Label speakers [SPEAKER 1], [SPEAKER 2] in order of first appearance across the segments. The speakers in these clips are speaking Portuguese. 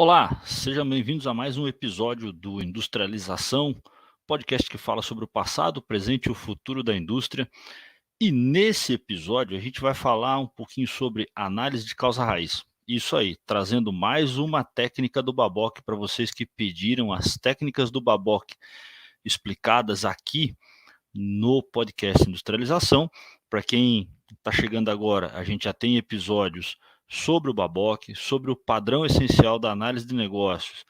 [SPEAKER 1] Olá, sejam bem-vindos a mais um episódio do Industrialização, podcast que fala sobre o passado, o presente e o futuro da indústria. E nesse episódio a gente vai falar um pouquinho sobre análise de causa-raiz. Isso aí, trazendo mais uma técnica do Babok para vocês que pediram as técnicas do Babok explicadas aqui no podcast Industrialização. Para quem está chegando agora, a gente já tem episódios sobre o Babok, sobre o padrão essencial da análise de negócios,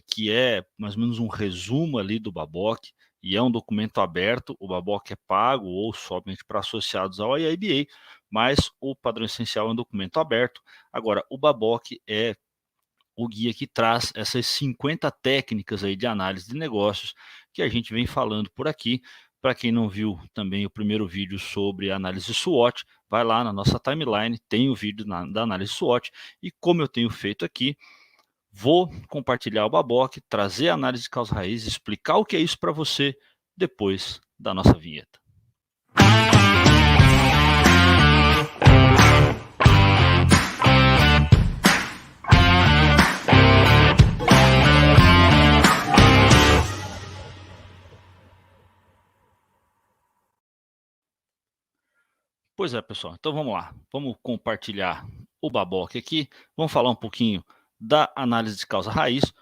[SPEAKER 1] que é mais ou menos um resumo ali do Babok, e é um documento aberto. O Babok é pago ou somente para associados ao IIBA, mas o padrão essencial é um documento aberto. Agora, o Babok é o guia que traz essas 50 técnicas aí de análise de negócios que a gente vem falando por aqui. Para quem não viu também o primeiro vídeo sobre análise SWOT, vai lá na nossa timeline, tem o vídeo da análise SWOT, e como eu tenho feito aqui, vou compartilhar o Babok, trazer a análise de causa-raiz, explicar o que é isso para você depois da nossa vinheta. Pois é, pessoal, então vamos lá, vamos compartilhar o Babok aqui, vamos falar um pouquinho da análise de causa-raiz,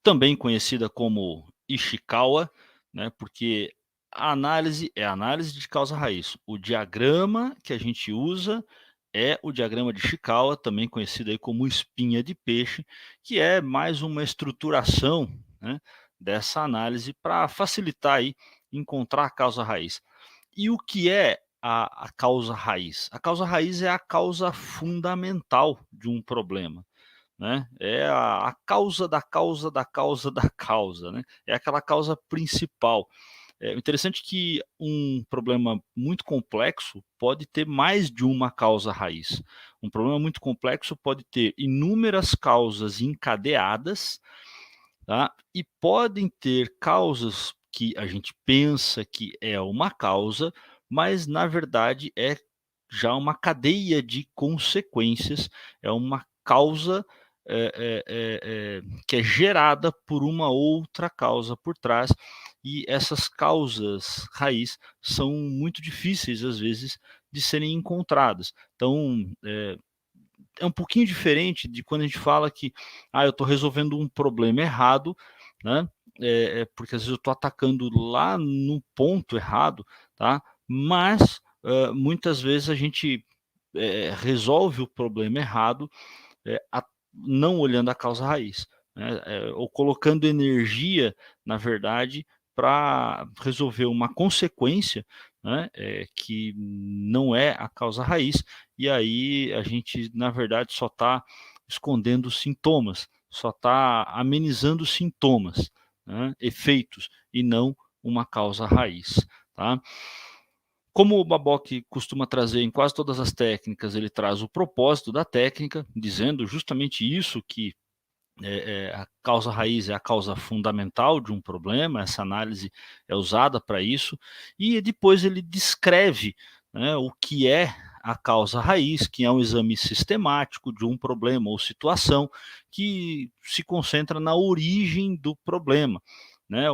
[SPEAKER 1] também conhecida como Ishikawa, né, porque a análise é a análise de causa-raiz. O diagrama que a gente usa é o diagrama de Ishikawa, também conhecido aí como espinha de peixe, que é mais uma estruturação, né, dessa análise para facilitar aí encontrar a causa-raiz. E o que é a causa raiz? A causa raiz é a causa fundamental de um problema, né? É a causa da causa da causa da causa, né? É aquela causa principal. É interessante que um problema muito complexo pode ter mais de uma causa raiz. Um problema muito complexo pode ter inúmeras causas encadeadas, tá? E podem ter causas que a gente pensa que é uma causa, mas na verdade é já uma cadeia de consequências, é uma causa que é gerada por uma outra causa por trás, e essas causas raiz são muito difíceis, às vezes, de serem encontradas. Então, é um pouquinho diferente de quando a gente fala que eu estou resolvendo um problema errado, né? Porque às vezes eu estou atacando lá no ponto errado, tá? Mas muitas vezes a gente resolve o problema errado, não olhando a causa raiz, né? Ou colocando energia, na verdade, para resolver uma consequência, né, que não é a causa raiz, e aí a gente, na verdade, só está escondendo os sintomas, só está amenizando os sintomas, né, efeitos, e não uma causa raiz, tá? Como o Babok costuma trazer em quase todas as técnicas, ele traz o propósito da técnica, dizendo justamente isso, que a causa raiz é a causa fundamental de um problema. Essa análise é usada para isso, e depois ele descreve, né, o que é a causa raiz, que é um exame sistemático de um problema ou situação que se concentra na origem do problema, né,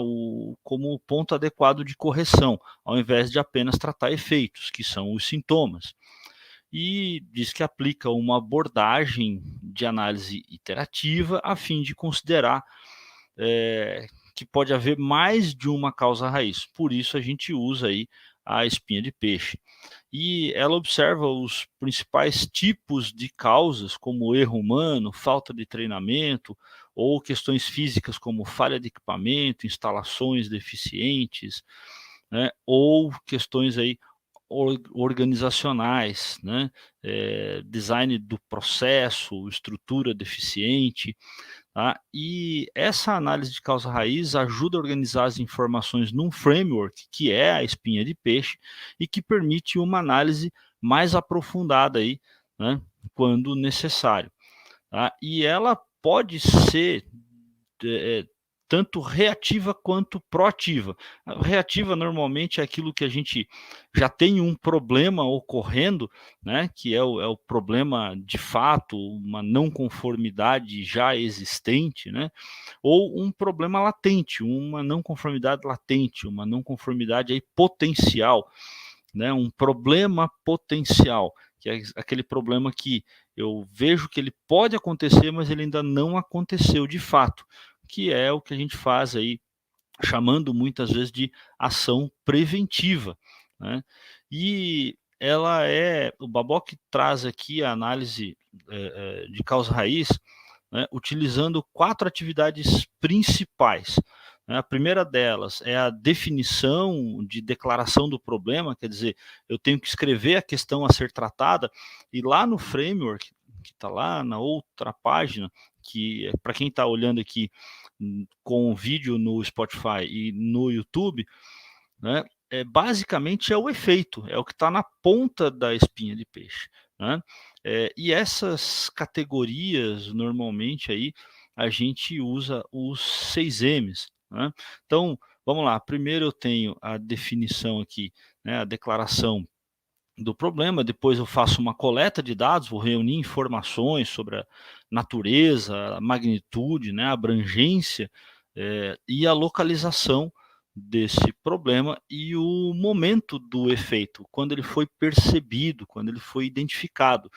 [SPEAKER 1] como ponto adequado de correção, ao invés de apenas tratar efeitos, que são os sintomas. E diz que aplica uma abordagem de análise iterativa a fim de considerar que pode haver mais de uma causa raiz. Por isso a gente usa aí a espinha de peixe. E ela observa os principais tipos de causas, como erro humano, falta de treinamento, ou questões físicas como falha de equipamento, instalações deficientes, né, ou questões aí organizacionais, né, design do processo, estrutura deficiente, tá? E essa análise de causa raiz ajuda a organizar as informações num framework, que é a espinha de peixe, e que permite uma análise mais aprofundada aí, né, quando necessário, tá? E ela pode ser tanto reativa quanto proativa. A reativa normalmente é aquilo que a gente já tem um problema ocorrendo, né, que é o problema de fato, uma não conformidade já existente, né, ou um problema latente, uma não conformidade latente, uma não conformidade aí potencial, né, um problema potencial, que é aquele problema que eu vejo que ele pode acontecer, mas ele ainda não aconteceu de fato, que é o que a gente faz aí, chamando muitas vezes de ação preventiva, né. E o Babok traz aqui a análise, de causa raiz, né, utilizando 4 atividades principais, né. A primeira delas é a definição de declaração do problema, quer dizer, eu tenho que escrever a questão a ser tratada, e lá no framework, que está lá na outra página, que para quem está olhando aqui, com o vídeo no Spotify e no YouTube, né, basicamente é o efeito, é o que está na ponta da espinha de peixe, né. E essas categorias, normalmente aí, a gente usa os 6 M's, né. Então, vamos lá, primeiro eu tenho a definição aqui, né, a declaração do problema, depois eu faço uma coleta de dados, vou reunir informações sobre a natureza, a magnitude, né, a abrangência, e a localização desse problema e o momento do efeito, quando ele foi percebido, quando ele foi identificado.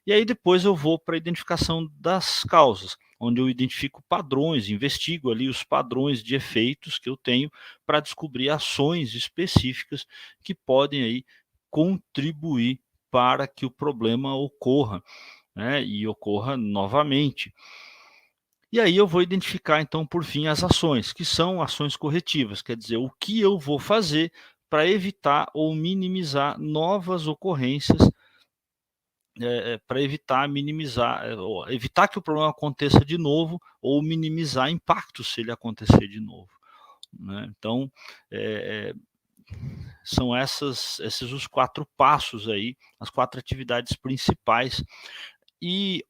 [SPEAKER 1] E aí depois eu vou para a identificação das causas, onde eu identifico padrões, investigo ali os padrões de efeitos que eu tenho para descobrir ações específicas que podem aí contribuir para que o problema ocorra, né, e ocorra novamente. E aí eu vou identificar então, por fim, as ações, que são ações corretivas, quer dizer, o que eu vou fazer para evitar ou minimizar novas ocorrências, para evitar minimizar, ou evitar que o problema aconteça de novo ou minimizar impactos se ele acontecer de novo, né. Então, eh são esses os 4 passos aí, as 4 atividades principais. E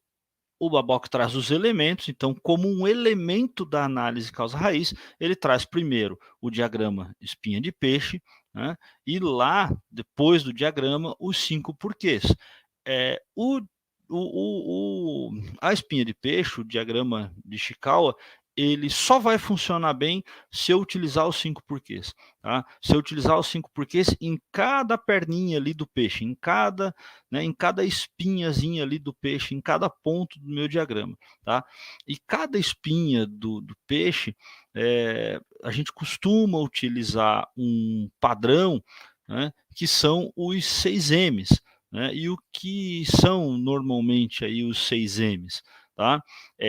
[SPEAKER 1] o Babok traz os elementos, então, como um elemento da análise causa-raiz, ele traz primeiro o diagrama espinha de peixe, né, e lá, depois do diagrama, os 5 porquês. Eh, o a espinha de peixe, o diagrama de Ishikawa, ele só vai funcionar bem se eu utilizar os 5 porquês, tá. Se eu utilizar os 5 porquês em cada perninha ali do peixe, em cada espinhazinha ali do peixe, em cada ponto do meu diagrama, tá. E cada espinha do peixe, a gente costuma utilizar um padrão, né, que são os 6 M's, né. E o que são normalmente aí os 6 M's, tá?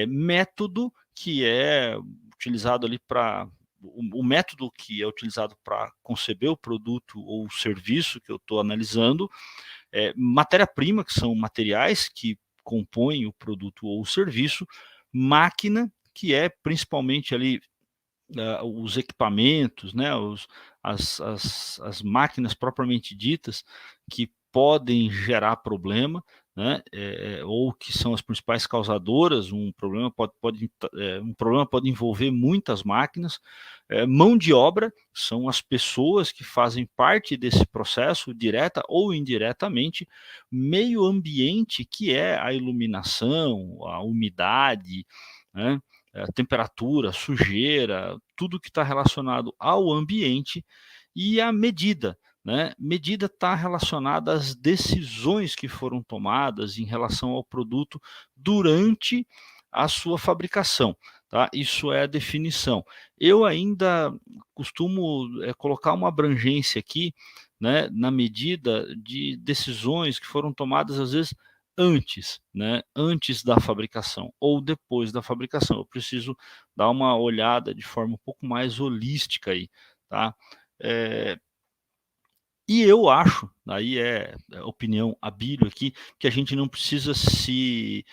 [SPEAKER 1] Método, que é utilizado ali para o método que é utilizado para conceber o produto ou o serviço que eu estou analisando, matéria-prima, que são materiais que compõem o produto ou o serviço, máquina, que é principalmente ali, os equipamentos, né, as máquinas propriamente ditas, que podem gerar problema, né, ou que são as principais causadoras. Um problema pode envolver muitas máquinas. Mão de obra, são as pessoas que fazem parte desse processo, direta ou indiretamente. Meio ambiente, que é a iluminação, a umidade, né, a temperatura, sujeira, tudo que está relacionado ao ambiente. E a medida, né, medida está relacionada às decisões que foram tomadas em relação ao produto durante a sua fabricação, tá. Isso é a definição. Eu ainda costumo, colocar uma abrangência aqui, né, na medida de decisões que foram tomadas, às vezes, antes, né, antes da fabricação ou depois da fabricação. Eu preciso dar uma olhada de forma um pouco mais holística aí, tá. Eh, e eu acho, aí é opinião Abílio aqui, que a gente não precisa se,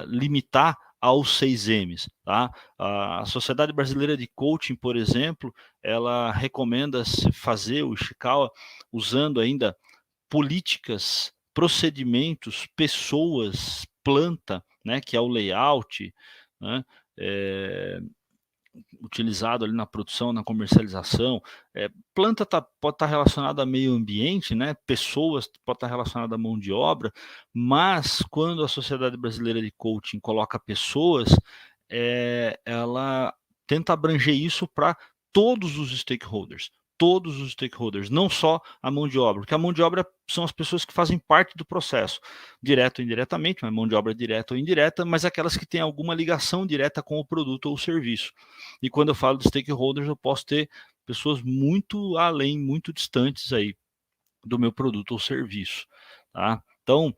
[SPEAKER 1] limitar aos 6 M's, tá. A Sociedade Brasileira de Coaching, por exemplo, ela recomenda se fazer o Ishikawa usando ainda políticas, procedimentos, pessoas, planta, né, que é o layout, né, eh, utilizado ali na produção, na comercialização. Planta pode estar relacionada a meio ambiente, né? Pessoas pode estar relacionada à mão de obra, mas quando a Sociedade Brasileira de Coaching coloca pessoas, ela tenta abranger isso para todos os stakeholders. Todos os stakeholders, não só a mão de obra, porque a mão de obra são as pessoas que fazem parte do processo, direto ou indiretamente, mas mão de obra direta ou indireta, mas aquelas que têm alguma ligação direta com o produto ou o serviço. E quando eu falo de stakeholders, eu posso ter pessoas muito além, muito distantes aí do meu produto ou serviço, tá? Então,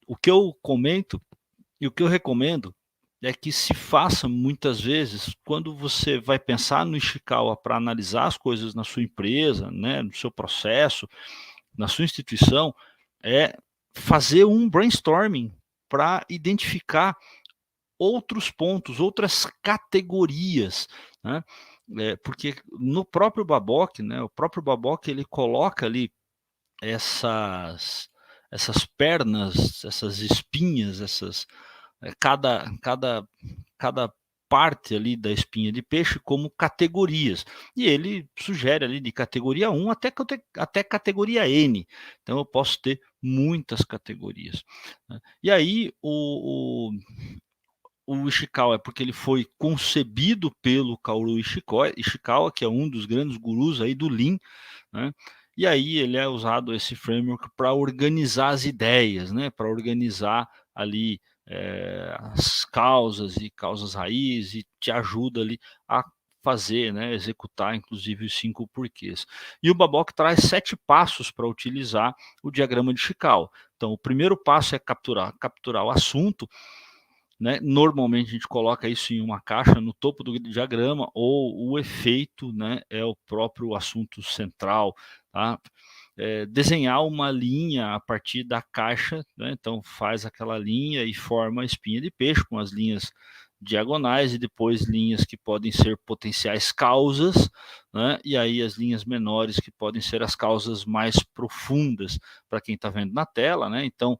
[SPEAKER 1] o que eu comento e o que eu recomendo é que se faça muitas vezes, quando você vai pensar no Ishikawa para analisar as coisas na sua empresa, né, no seu processo, na sua instituição, é fazer um brainstorming para identificar outros pontos, outras categorias, né? Porque no próprio Babok, né, o próprio Babok ele coloca ali essas pernas, essas espinhas, cada parte ali da espinha de peixe como categorias. E ele sugere ali de categoria 1 até categoria N. Então eu posso ter muitas categorias, né? E aí o Ishikawa é porque ele foi concebido pelo Kaoru Ishikawa, que é um dos grandes gurus aí do Lean, né? E aí ele é usado esse framework para organizar as ideias, né? Para organizar ali as causas e causas raiz e te ajuda ali a fazer, né? Executar inclusive os 5 porquês. E o Babok traz 7 passos para utilizar o diagrama de Ishikawa. Então o primeiro passo é capturar o assunto, né? Normalmente a gente coloca isso em uma caixa no topo do diagrama, ou o efeito, né, é o próprio assunto central, tá? Desenhar uma linha a partir da caixa, né? Então faz aquela linha e forma a espinha de peixe com as linhas diagonais e depois linhas que podem ser potenciais causas, né? E aí as linhas menores que podem ser as causas mais profundas para quem está vendo na tela, né? Então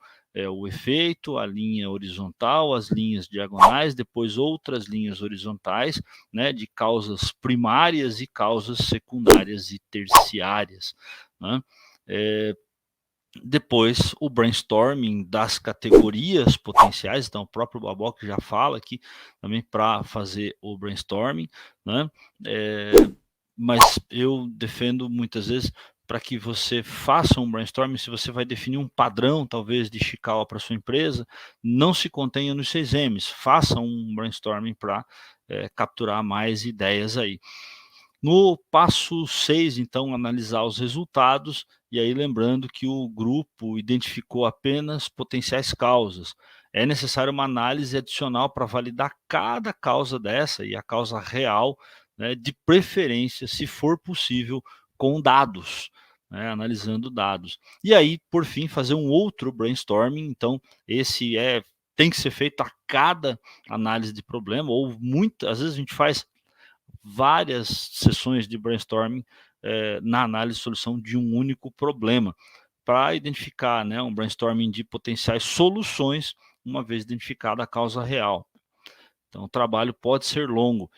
[SPEAKER 1] o efeito, a linha horizontal, as linhas diagonais, depois outras linhas horizontais, né, de causas primárias e causas secundárias e terciárias, né? Depois o brainstorming das categorias potenciais, então o próprio Babok já fala aqui também para fazer o brainstorming, né? Mas eu defendo muitas vezes para que você faça um brainstorming, se você vai definir um padrão, talvez, de Ishikawa para sua empresa, não se contenha nos 6 M's, faça um brainstorming para capturar mais ideias aí. No passo 6, então, analisar os resultados, e aí lembrando que o grupo identificou apenas potenciais causas. É necessária uma análise adicional para validar cada causa dessa e a causa real, né, de preferência, se for possível, com dados, né, analisando dados. E aí, por fim, fazer um outro brainstorming. Então, esse tem que ser feito a cada análise de problema, ou às vezes a gente faz várias sessões de brainstorming na análise e solução de um único problema, para identificar, né, um brainstorming de potenciais soluções, uma vez identificada a causa real. Então, o trabalho pode ser longo,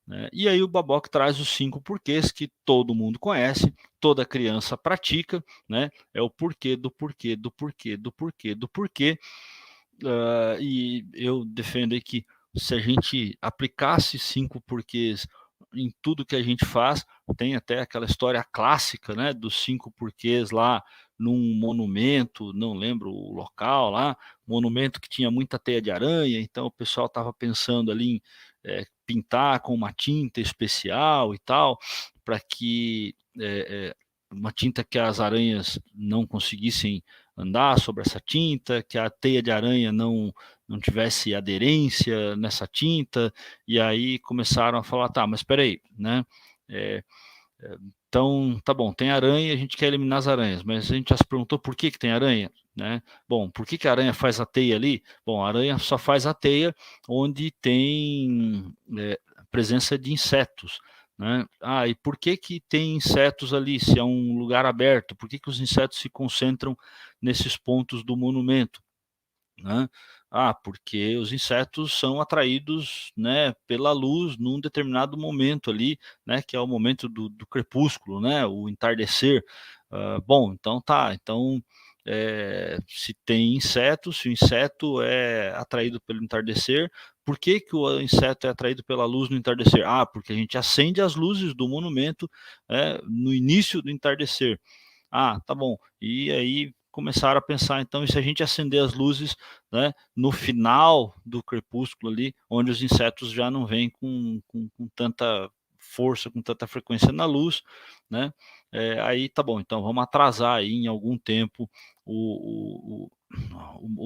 [SPEAKER 1] né? E aí o Babok traz os 5 porquês que todo mundo conhece, toda criança pratica, né? É o porquê do porquê, do porquê, do porquê, do porquê. E eu defendo aí que se a gente aplicasse 5 porquês em tudo que a gente faz, tem até aquela história clássica, né, dos 5 porquês lá num monumento, não lembro o local lá, monumento que tinha muita teia de aranha, então o pessoal estava pensando ali em pintar com uma tinta especial e tal, para que uma tinta que as aranhas não conseguissem andar sobre essa tinta, que a teia de aranha não tivesse aderência nessa tinta, e aí começaram a falar, tá, mas espera aí, né? Então, tá bom, tem aranha, a gente quer eliminar as aranhas, mas a gente já se perguntou por que tem aranha, né? Bom, por que a aranha faz a teia ali? Bom, a aranha só faz a teia onde tem presença de insetos, né? E por que tem insetos ali, se é um lugar aberto? Por que os insetos se concentram nesses pontos do monumento, né? Ah, porque os insetos são atraídos, né, pela luz num determinado momento ali, né, que é o momento do crepúsculo, né, o entardecer. Bom, então tá, então, se tem insetos, se o inseto é atraído pelo entardecer, por que que o inseto é atraído pela luz no entardecer? Ah, porque a gente acende as luzes do monumento, no início do entardecer. Ah, tá bom. E aí começaram a pensar, então, e se a gente acender as luzes, né, no final do crepúsculo ali, onde os insetos já não vêm com tanta força, com tanta frequência na luz, né, aí tá bom, então vamos atrasar aí em algum tempo o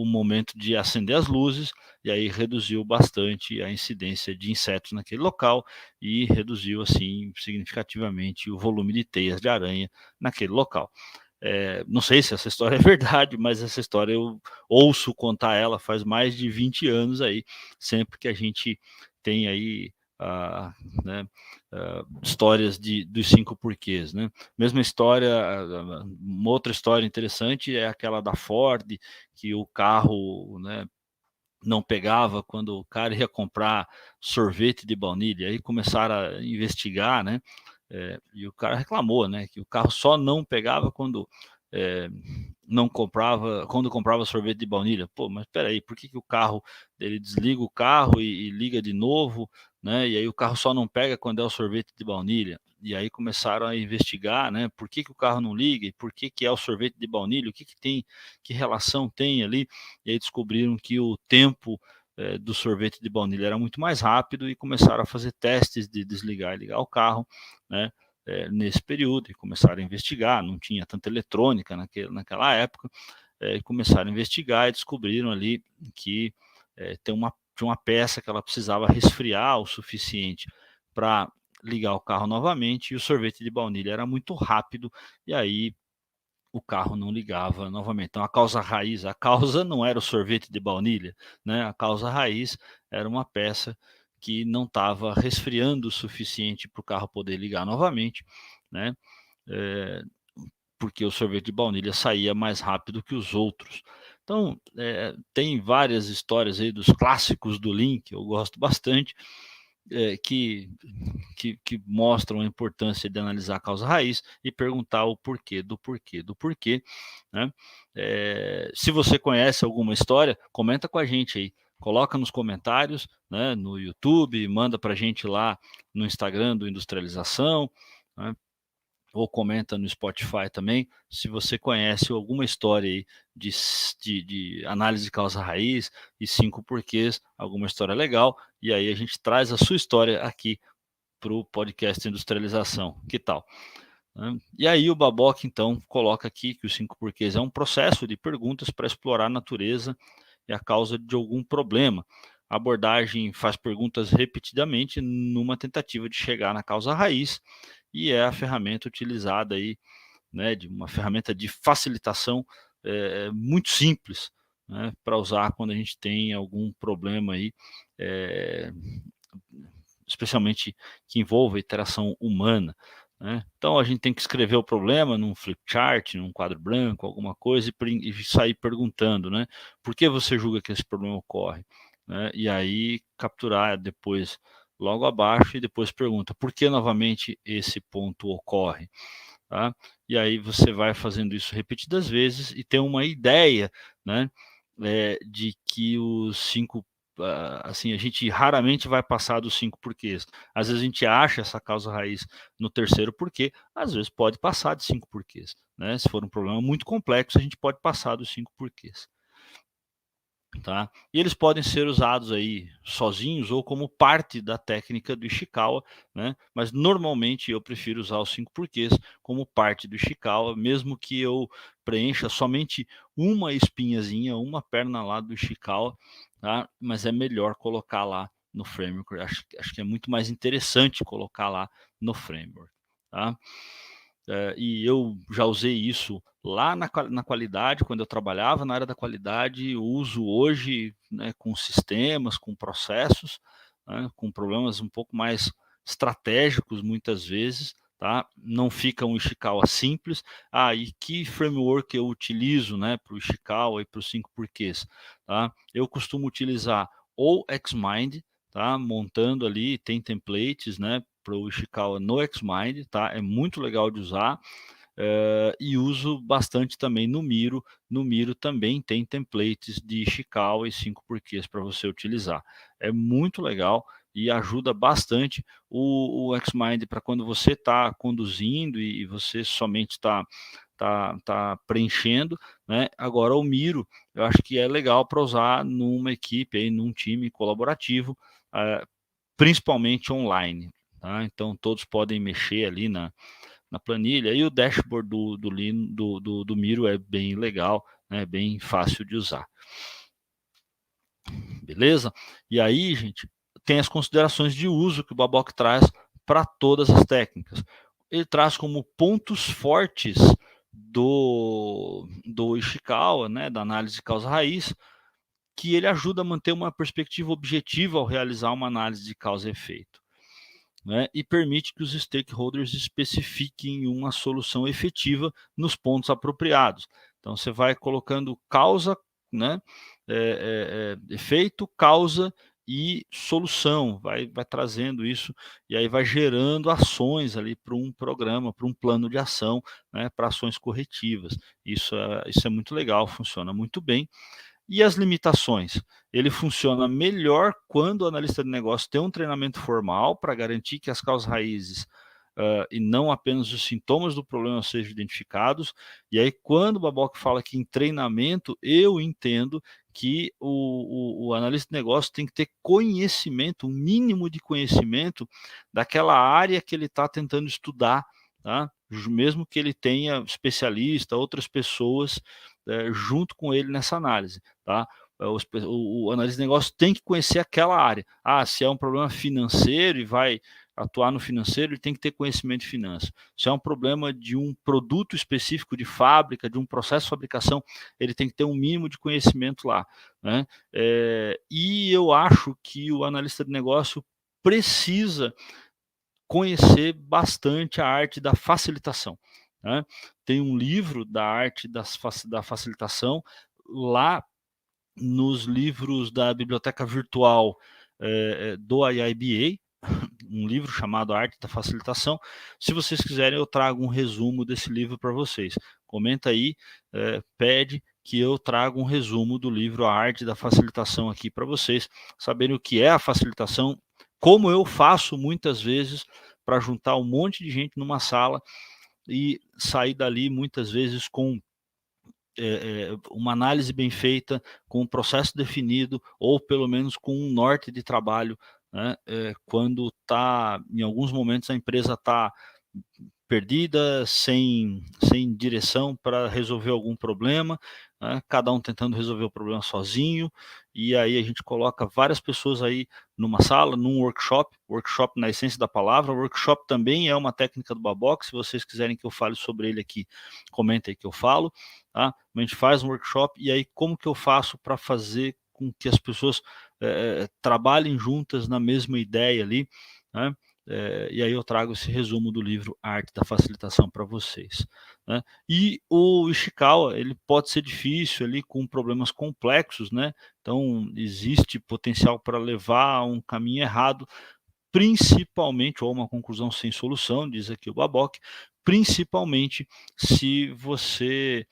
[SPEAKER 1] momento de acender as luzes, e aí reduziu bastante a incidência de insetos naquele local e reduziu, assim, significativamente o volume de teias de aranha naquele local. Não sei se essa história é verdade, mas essa história eu ouço contar ela faz mais de 20 anos aí, sempre que a gente tem aí, ah, né, histórias dos 5 porquês, né. Mesma história, uma outra história interessante é aquela da Ford, que o carro, né, não pegava quando o cara ia comprar sorvete de baunilha, aí começaram a investigar, né, e o cara reclamou, né, que o carro só não pegava quando, eh, não comprava quando comprava sorvete de baunilha. Pô, mas espera aí, por que que o carro ele desliga o carro e liga de novo, né, e aí o carro só não pega quando é o sorvete de baunilha? E aí começaram a investigar, né, por que que o carro não liga e por que que é o sorvete de baunilha, o que que tem, que relação tem ali, e aí descobriram que o tempo, do sorvete de baunilha era muito mais rápido e começaram a fazer testes de desligar e ligar o carro, né, nesse período e começaram a investigar, não tinha tanta eletrônica naquela época, começaram a investigar e descobriram ali que, tinha uma peça que ela precisava resfriar o suficiente para ligar o carro novamente e o sorvete de baunilha era muito rápido, e aí o carro não ligava novamente. Então a causa não era o sorvete de baunilha, né, a causa raiz era uma peça que não estava resfriando o suficiente para o carro poder ligar novamente, né, eh, porque o sorvete de baunilha saía mais rápido que os outros. Então, tem várias histórias aí dos clássicos do Lean, que eu gosto bastante, que mostram a importância de analisar a causa raiz e perguntar o porquê do porquê do porquê, né. Se você conhece alguma história, comenta com a gente aí, coloca nos comentários, né, no YouTube, manda para a gente lá no Instagram do Industrialização, né, ou comenta no Spotify também, se você conhece alguma história aí de análise de causa raiz e 5 porquês, alguma história legal, e aí a gente traz a sua história aqui para o podcast Industrialização, que tal? E aí o Babock então coloca aqui que os 5 porquês é um processo de perguntas para explorar a natureza e a causa de algum problema. A abordagem faz perguntas repetidamente numa tentativa de chegar na causa raiz e é a ferramenta utilizada aí, né, de uma ferramenta de facilitação, muito simples, né, para usar quando a gente tem algum problema aí, eh, especialmente que envolva interação humana, né. Então a gente tem que escrever o problema num flipchart, num quadro branco, alguma coisa e sair perguntando, né: "Por que você julga que esse problema ocorre?", né, e aí capturar depois logo abaixo e depois pergunta: "Por que novamente esse ponto ocorre?", tá. E aí você vai fazendo isso repetidas vezes e tem uma ideia, né, de que os 5, assim, a gente raramente vai passar dos 5 porquês. Às vezes a gente acha essa causa raiz no terceiro porquê, às vezes pode passar de 5 porquês, né, se for um problema muito complexo, a gente pode passar dos 5 porquês. Tá? E eles podem ser usados aí sozinhos ou como parte da técnica do Ishikawa, né? Mas normalmente eu prefiro usar os 5 porquês como parte do Ishikawa, mesmo que eu preencha somente uma espinhazinha, uma perna lá do Ishikawa, tá? Mas é melhor colocar lá no framework. Acho que é muito mais interessante colocar lá no framework, tá? E eu já usei isso lá na qualidade, quando eu trabalhava na área da qualidade, uso hoje, né, com sistemas, com processos, né, com problemas um pouco mais estratégicos muitas vezes, tá? Não fica um Ishikawa simples. E que framework eu utilizo, né, para o Ishikawa e para os 5 porquês, tá? Eu costumo utilizar ou Xmind, tá? Montando ali, tem templates, né, para o Ishikawa no Xmind, tá? É muito legal de usar. E uso bastante também no Miro. No Miro também tem templates de Ishikawa e 5 porquês para você utilizar. É muito legal e ajuda bastante o Xmind para quando você está conduzindo e você somente está preenchendo, né? Agora o Miro, eu acho que é legal para usar numa equipe, aí, num time colaborativo, principalmente online, tá? Então todos podem mexer ali na planilha, e o dashboard do Miro é bem legal, né? Bem fácil de usar. Beleza? E aí, gente, tem as considerações de uso que o Babok traz para todas as técnicas. Ele traz como pontos fortes do Ishikawa, né, da análise de causa-raiz, que ele ajuda a manter uma perspectiva objetiva ao realizar uma análise de causa e efeito, né, e permite que os stakeholders especifiquem uma solução efetiva nos pontos apropriados. Então, você vai colocando causa, né, efeito, causa e solução, vai trazendo isso, e aí vai gerando ações ali para um programa, para um plano de ação, né, para ações corretivas. Isso é muito legal, funciona muito bem. E as limitações? Ele funciona melhor quando o analista de negócio tem um treinamento formal para garantir que as causas raízes e não apenas os sintomas do problema sejam identificados. E aí, quando o Babok fala que em treinamento, eu entendo que o analista de negócio tem que ter conhecimento, um mínimo de conhecimento daquela área que ele está tentando estudar, tá? Mesmo que ele tenha especialista, outras pessoas junto com ele nessa análise, tá? O analista de negócio tem que conhecer aquela área. Se é um problema financeiro e vai atuar no financeiro, ele tem que ter conhecimento de finanças. Se é um problema de um produto específico de fábrica, de um processo de fabricação, ele tem que ter um mínimo de conhecimento lá, né? E eu acho que o analista de negócio precisa conhecer bastante a arte da facilitação, né? Tem um livro da arte da facilitação lá nos livros da biblioteca virtual do IIBA, um livro chamado Arte da Facilitação. Se vocês quiserem, eu trago um resumo desse livro para vocês. Comenta aí, pede que eu traga um resumo do livro A Arte da Facilitação aqui para vocês saberem o que é a facilitação, como eu faço muitas vezes para juntar um monte de gente numa sala e sair dali muitas vezes com uma análise bem feita, com um processo definido, ou pelo menos com um norte de trabalho, né? Quando está, em alguns momentos, a empresa está perdida, sem direção para resolver algum problema, né? Cada um tentando resolver o problema sozinho, e aí a gente coloca várias pessoas aí numa sala, num workshop na essência da palavra. O workshop também é uma técnica do Babok. Se vocês quiserem que eu fale sobre ele aqui, comenta aí que eu falo, tá? A gente faz um workshop, e aí como que eu faço para fazer com que as pessoas trabalhem juntas na mesma ideia ali, né? E aí eu trago esse resumo do livro Arte da Facilitação para vocês, né? E o Ishikawa, ele pode ser difícil ali com problemas complexos, né? Então existe potencial para levar a um caminho errado, principalmente, ou uma conclusão sem solução, diz aqui o Babok, principalmente se você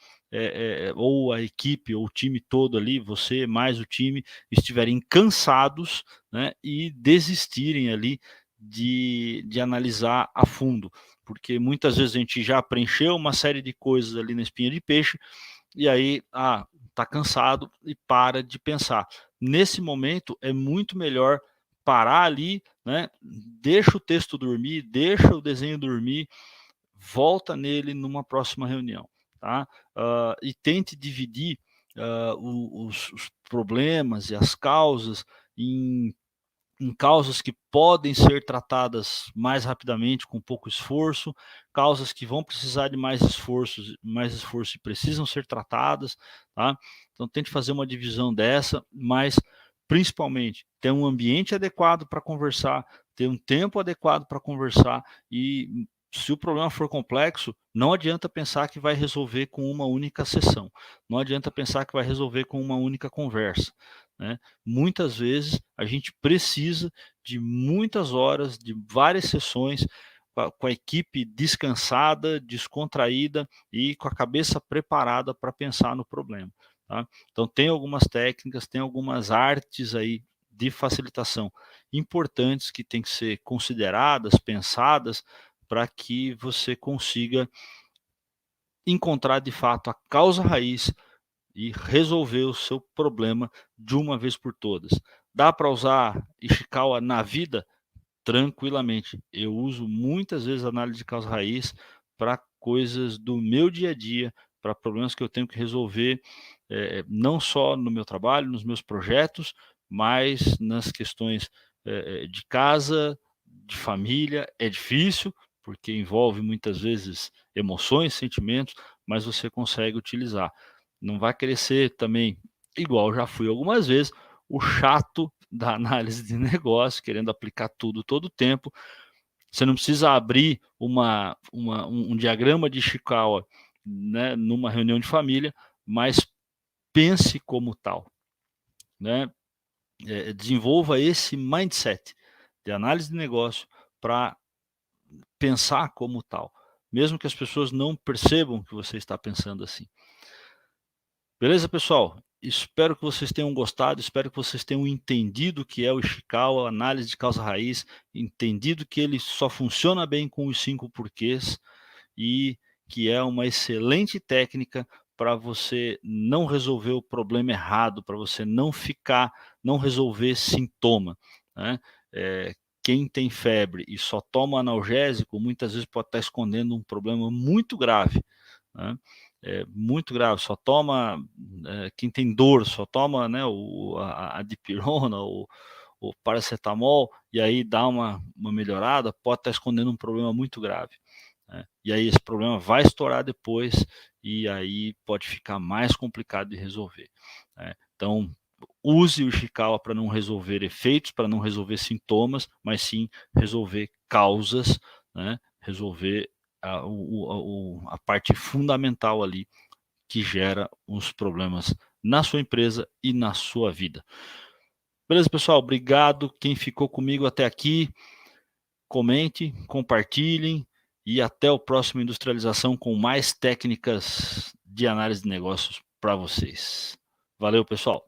[SPEAKER 1] ou a equipe, ou o time todo ali, você mais o time, estiverem cansados, né, e desistirem ali de analisar a fundo, porque muitas vezes a gente já preencheu uma série de coisas ali na espinha de peixe, e aí, tá cansado e para de pensar. Nesse momento, é muito melhor parar ali, né? Deixa o texto dormir, deixa o desenho dormir, volta nele numa próxima reunião, tá? E tente dividir os problemas e as causas em causas que podem ser tratadas mais rapidamente, com pouco esforço, causas que vão precisar de mais esforço e precisam ser tratadas, tá? Então tente fazer uma divisão dessa, mas principalmente ter um ambiente adequado para conversar, ter um tempo adequado para conversar, e Se o problema for complexo, não adianta pensar que vai resolver com uma única sessão, não adianta pensar que vai resolver com uma única conversa, né. Muitas vezes a gente precisa de muitas horas, de várias sessões, com a equipe descansada, descontraída e com a cabeça preparada para pensar no problema, tá. Então tem algumas técnicas, tem algumas artes aí de facilitação importantes que têm que ser consideradas, pensadas, para que você consiga encontrar de fato a causa raiz e resolver o seu problema de uma vez por todas. Dá para usar Ishikawa na vida? Tranquilamente. Eu uso muitas vezes análise de causa raiz para coisas do meu dia a dia, para problemas que eu tenho que resolver, não só no meu trabalho, nos meus projetos, mas nas questões, de casa, de família. É difícil, porque envolve muitas vezes emoções, sentimentos, mas você consegue utilizar. Não vai querer ser também, igual já fui algumas vezes, o chato da análise de negócio, querendo aplicar tudo todo o tempo. Você não precisa abrir um diagrama de Ishikawa, né, numa reunião de família, mas pense como tal, né? Desenvolva esse mindset de análise de negócio para pensar como tal, mesmo que as pessoas não percebam que você está pensando assim. Beleza, pessoal? Espero que vocês tenham gostado, espero que vocês tenham entendido o que é o Ishikawa, análise de causa raiz, entendido que ele só funciona bem com os 5 porquês e que é uma excelente técnica para você não resolver o problema errado, para você não resolver sintoma, né. Quem tem febre e só toma analgésico, muitas vezes pode estar escondendo um problema muito grave, né. Muito grave, só toma, quem tem dor só toma, né, a dipirona, o paracetamol, e aí dá uma melhorada, pode estar escondendo um problema muito grave, né. E aí esse problema vai estourar depois, e aí pode ficar mais complicado de resolver, né. Então, use o Ishikawa para não resolver efeitos, para não resolver sintomas, mas sim resolver causas, né, resolver a parte fundamental ali, que gera os problemas na sua empresa e na sua vida. Beleza, pessoal? Obrigado quem ficou comigo até aqui. Comente, compartilhem e até o próximo Industrialização com mais técnicas de análise de negócios para vocês. Valeu, pessoal!